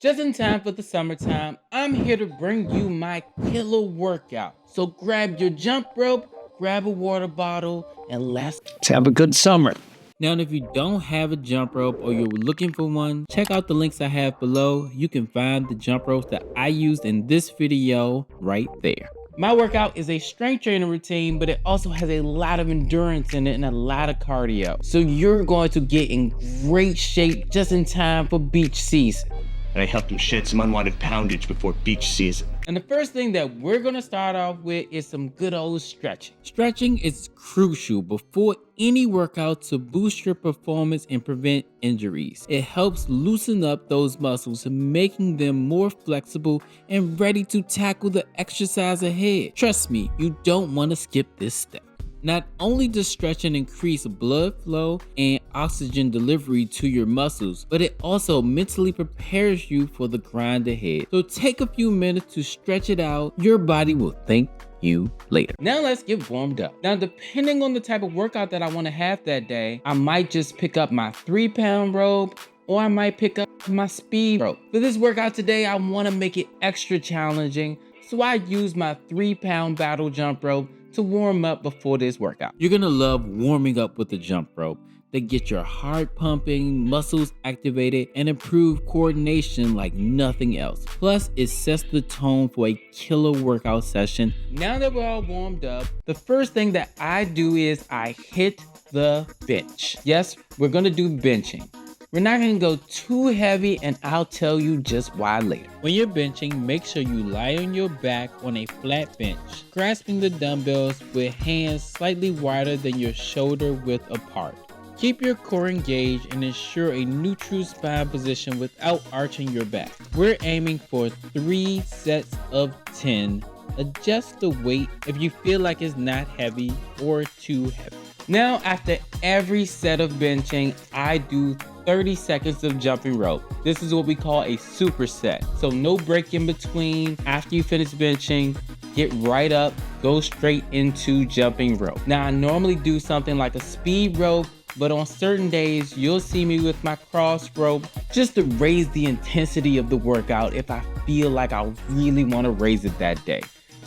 Just in time for the summertime, I'm here to bring you my killer workout. So grab your jump rope, grab a water bottle, and let's Have a good summer. Now, if you don't have a jump rope or you're looking for one, check out the links I have below. You can find the jump ropes that I used in this video right there. My workout is a strength training routine, but it also has a lot of endurance in it and a lot of cardio. So you're going to get in great shape just in time for beach season. And I helped him shed some unwanted poundage before beach season. And the first thing that we're gonna start off with is some good old stretching. Stretching is crucial before any workout to boost your performance and prevent injuries. It helps loosen up those muscles, making them more flexible and ready to tackle the exercise ahead. Trust me, you don't wanna skip this step. Not only does stretching increase blood flow and oxygen delivery to your muscles, but it also mentally prepares you for the grind ahead. So take a few minutes to stretch it out. Your body will thank you later. Now let's get warmed up. Now, depending on the type of workout that I want to have that day, I might just pick up my 3-pound rope, or I might pick up my speed rope. For this workout today, I want to make it extra challenging, so I use my 3-pound battle jump rope to warm up before this workout. You're gonna love warming up with the jump rope. They get your heart pumping, muscles activated, and improve coordination like nothing else. Plus, it sets the tone for a killer workout session. Now that we're all warmed up, the first thing that I do is I hit the bench. Yes, we're gonna do benching. We're not gonna go too heavy, and I'll tell you just why later. When you're benching, make sure you lie on your back on a flat bench, grasping the dumbbells with hands slightly wider than your shoulder width apart. Keep your core engaged and ensure a neutral spine position without arching your back. We're aiming for 3 sets of 10. Adjust the weight if you feel like it's not heavy or too heavy. Now, after every set of benching, I do 30 seconds of jumping rope. This is what we call a superset. So no break in between. After you finish benching, get right up, go straight into jumping rope. Now, I normally do something like a speed rope, but on certain days, you'll see me with my cross rope just to raise the intensity of the workout if I feel like I really want to raise it that day.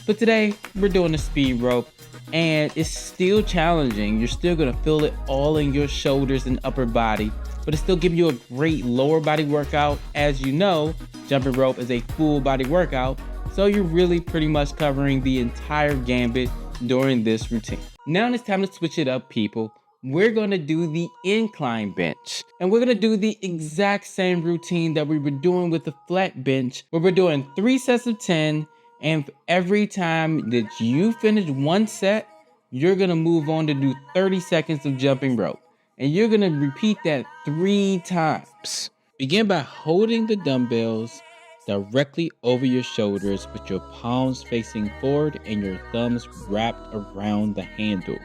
But today, we're doing the speed rope, and it's still challenging. You're still gonna feel it all in your shoulders and upper body, but it's still giving you a great lower body workout. As you know, jumping rope is a full body workout, so you're really pretty much covering the entire gambit during this routine. Now it's time to switch it up, people. We're gonna do the incline bench, and we're gonna do the exact same routine that we were doing with the flat bench, where we're doing 3 sets of 10, and every time that you finish one set, you're gonna move on to do 30 seconds of jumping rope. And you're gonna repeat that 3 times. Begin by holding the dumbbells directly over your shoulders with your palms facing forward and your thumbs wrapped around the handle.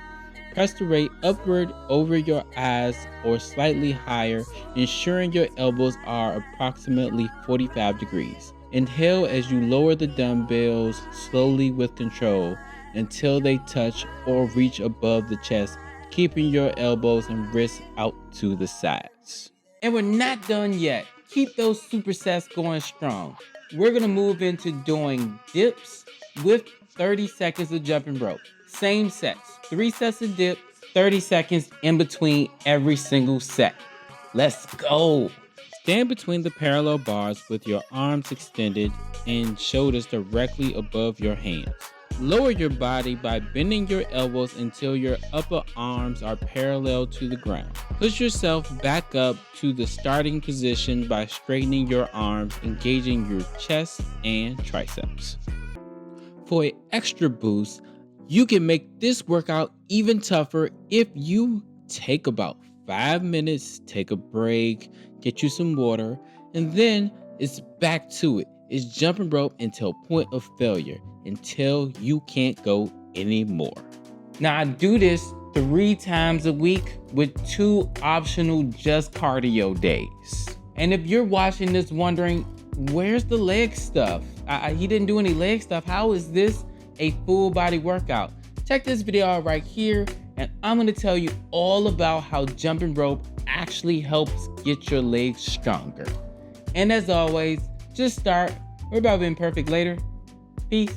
Press the weight upward over your eyes or slightly higher, ensuring your elbows are approximately 45 degrees. Inhale as you lower the dumbbells slowly with control until they touch or reach above the chest, keeping your elbows and wrists out to the sides. And we're not done yet. Keep those supersets going strong. We're gonna move into doing dips with 30 seconds of jumping rope. Same sets, 3 sets of dip, 30 seconds in between every single set. Let's go. Stand between the parallel bars with your arms extended and shoulders directly above your hands. Lower your body by bending your elbows until your upper arms are parallel to the ground. Push yourself back up to the starting position by straightening your arms, engaging your chest and triceps. For an extra boost, you can make this workout even tougher if you take about 5 minutes, take a break, get you some water, and then it's back to it. It's jumping rope until point of failure, until you can't go anymore. Now, I do this 3 times a week with 2 optional just cardio days. And if you're watching this wondering, where's the leg stuff? He didn't do any leg stuff. How is this a full body workout? Check this video out right here, and I'm gonna tell you all about how jumping rope actually helps get your legs stronger. And as always, Just start. Worry about being perfect later. Peace.